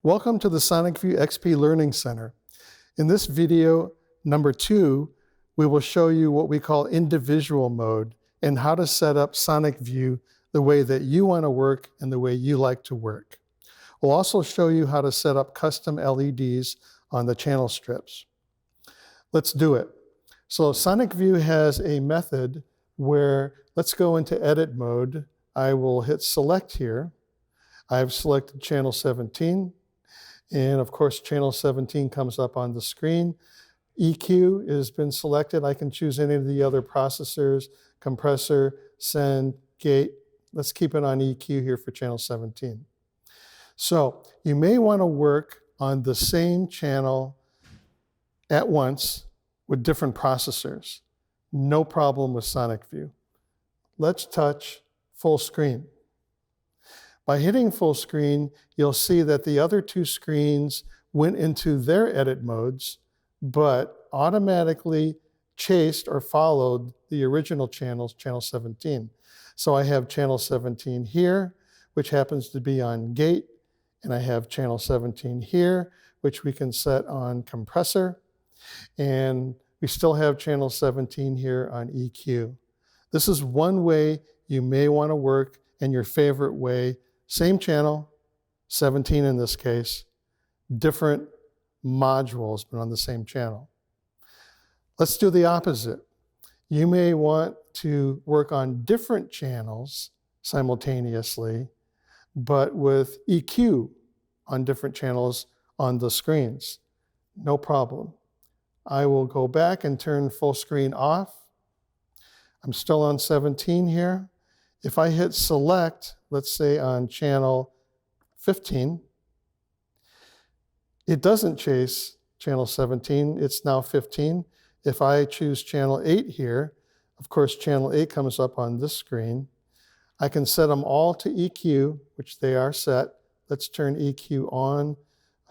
Welcome to the SonicView XP Learning Center. In this video, number 2, we will show you what we call individual mode and how to set up SonicView the way that you want to work and the way you like to work. We'll also show you how to set up custom LEDs on the channel strips. Let's do it. So SonicView has a method where, let's go into edit mode. I will hit select here. I've selected channel 17. And of course, channel 17 comes up on the screen. EQ has been selected. I can choose any of the other processors, compressor, send, gate. Let's keep it on EQ here for channel 17. So you may want to work on the same channel at once with different processors. No problem with SonicView. Let's touch full screen. By hitting full screen, you'll see that the other two screens went into their edit modes, but automatically chased or followed the original channels, channel 17. So I have channel 17 here, which happens to be on gate, and I have channel 17 here, which we can set on compressor, and we still have channel 17 here on EQ. This is one way you may want to work, and your favorite way. Same channel, 17 in this case, different modules, but on the same channel. Let's do the opposite. You may want to work on different channels simultaneously, but with EQ on different channels on the screens. No problem. I will go back and turn full screen off. I'm still on 17 here. If I hit select, let's say on channel 15, it doesn't chase channel 17, it's now 15. If I choose channel 8 here, of course channel 8 comes up on this screen. I can set them all to EQ, which they are set. Let's turn EQ on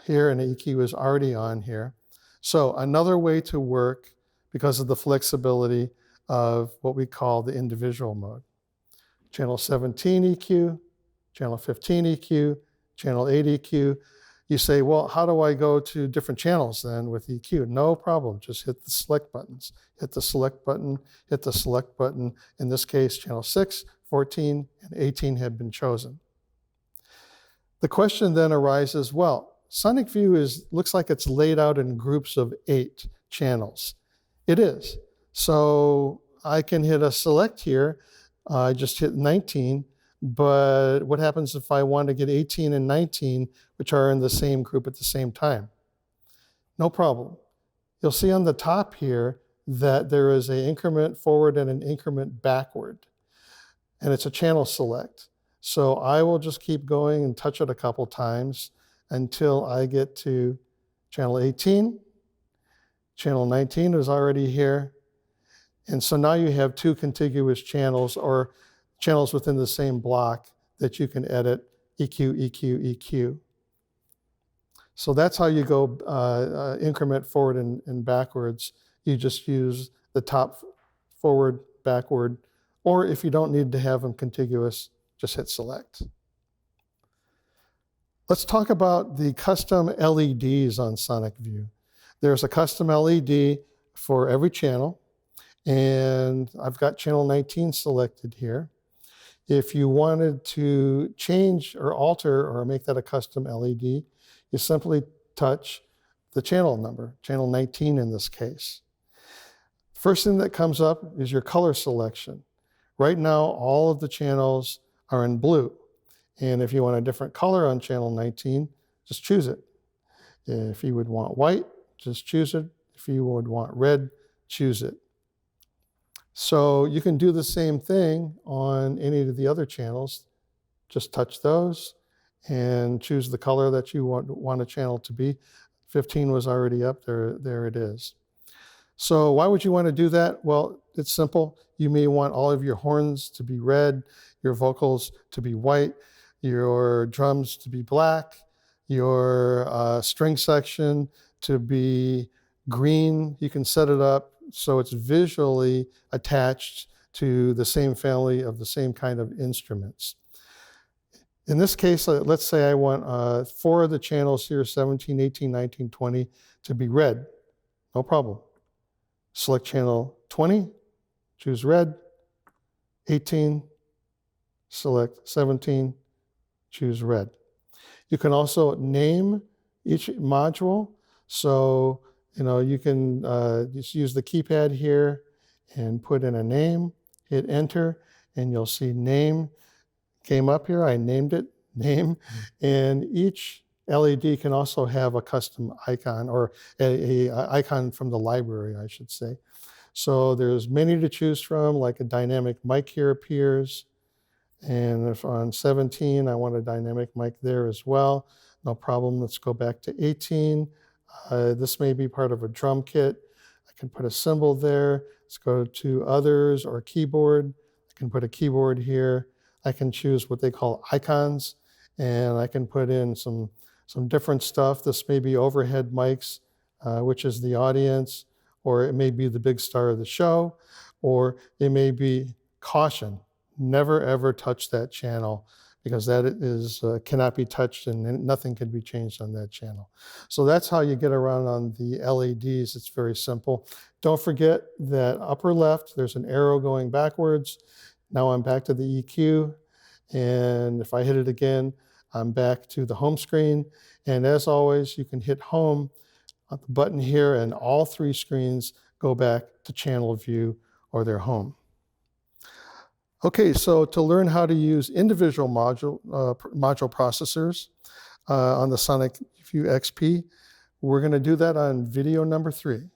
here, and EQ is already on here. So another way to work because of the flexibility of what we call the individual mode. Channel 17 EQ, channel 15 EQ, channel 8 EQ. You say, well, how do I go to different channels then with EQ? No problem, just hit the select buttons. Hit the select button, hit the select button. In this case, channel 6, 14, and 18 had been chosen. The question then arises, well, SonicView looks like it's laid out in groups of 8 channels. It is. So I can hit a select here. I just hit 19, but what happens if I want to get 18 and 19, which are in the same group at the same time? No problem. You'll see on the top here that there is an increment forward and an increment backward, and it's a channel select. So I will just keep going and touch it a couple times until I get to channel 18. Channel 19 is already here. And so now you have 2 contiguous channels or channels within the same block that you can edit EQ, EQ, EQ. So that's how you go increment forward and backwards. You just use the top forward, backward, or if you don't need to have them contiguous, just hit select. Let's talk about the custom LEDs on SonicView. There's a custom LED for every channel. And I've got channel 19 selected here. If you wanted to change or alter or make that a custom LED, you simply touch the channel number, channel 19 in this case. First thing that comes up is your color selection. Right now, all of the channels are in blue. And if you want a different color on channel 19, just choose it. If you would want white, just choose it. If you would want red, choose it. So you can do the same thing on any of the other channels. Just touch those and choose the color that you want a channel to be. 15 was already up there. There it is. So why would you want to do that? Well, it's simple. You may want all of your horns to be red, your vocals to be white, your drums to be black, your string section to be green. You can set it up so it's visually attached to the same family of the same kind of instruments. In this case, let's say I want 4 of the channels here, 17, 18, 19, 20, to be red. No problem. Select channel 20, choose red, 18, select 17, choose red. You can also name each module. So, you can just use the keypad here and put in a name, hit enter, and you'll see name came up here. I named it name, and each LED can also have a custom icon, or a icon from the library, I should say. So there's many to choose from, like a dynamic mic here appears. And if on 17, I want a dynamic mic there as well, no problem. Let's go back to 18. This may be part of a drum kit. I can put a cymbal there. Let's go to others or keyboard. I can put a keyboard here. I can choose what they call icons, and I can put in some different stuff. This may be overhead mics, which is the audience, or it may be the big star of the show, or it may be caution. Never ever touch that channel, because that is cannot be touched and nothing can be changed on that channel. So that's how you get around on the LEDs. It's very simple. Don't forget that upper left, there's an arrow going backwards. Now I'm back to the EQ, and if I hit it again, I'm back to the home screen. And as always, you can hit home on the button here, and all 3 screens go back to channel view or their home. Okay, so to learn how to use individual module processors on the SonicView XP, we're going to do that on video number 3.